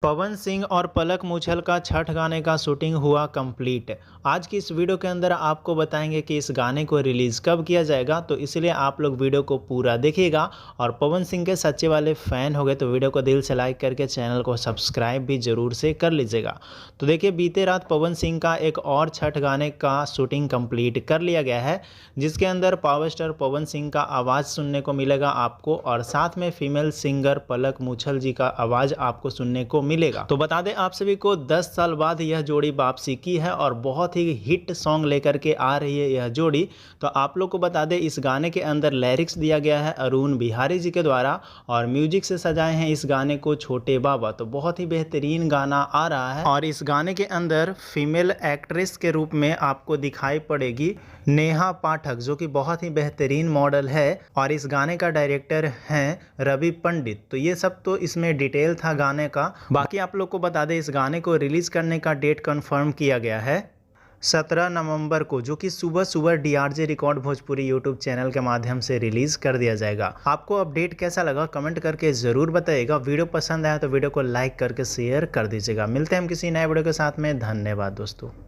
पवन सिंह और पलक मुछल का छठ गाने का शूटिंग हुआ कंप्लीट। आज की इस वीडियो के अंदर आपको बताएंगे कि इस गाने को रिलीज़ कब किया जाएगा, तो इसलिए आप लोग वीडियो को पूरा देखिएगा। और पवन सिंह के सच्चे वाले फ़ैन हो गए तो वीडियो को दिल से लाइक करके चैनल को सब्सक्राइब भी ज़रूर से कर लीजिएगा। तो देखिए, बीते रात पवन सिंह का एक और छठ गाने का शूटिंग कंप्लीट कर लिया गया है, जिसके अंदर पावर स्टार पवन सिंह का आवाज़ सुनने को मिलेगा आपको, और साथ में फीमेल सिंगर पलक मुछल जी का आवाज़ आपको सुनने को मिलेगा। तो बता दें आप सभी को, 10 साल बाद यह जोड़ी वापसी की है और बहुत ही हिट सॉन्ग लेकर के आ रही है यह जोड़ी। तो आप लोग को बता दें, इस गाने के अंदर लिरिक्स दिया गया है अरुण बिहारी जी के द्वारा, और म्यूजिक से सजाए हैं इस गाने को छोटे बाबा। तो बहुत ही बेहतरीन गाना आ रहा है, और इस गाने के अंदर फीमेल एक्ट्रेस के रूप में आपको दिखाई पड़ेगी नेहा पाठक, जो कि बहुत ही बेहतरीन मॉडल है, और इस गाने का डायरेक्टर हैं रवि पंडित। तो ये सब तो इसमें डिटेल था गाने का। बाकी आप लोग को बता दें, इस गाने को रिलीज़ करने का डेट कंफर्म किया गया है 17 नवंबर को, जो कि सुबह सुबह डीआरजे रिकॉर्ड भोजपुरी यूट्यूब चैनल के माध्यम से रिलीज़ कर दिया जाएगा। आपको अपडेट कैसा लगा कमेंट करके ज़रूर बताइएगा। वीडियो पसंद आया तो वीडियो को लाइक करके शेयर कर दीजिएगा। मिलते हैं हम किसी नए वीडियो के साथ में। धन्यवाद दोस्तों।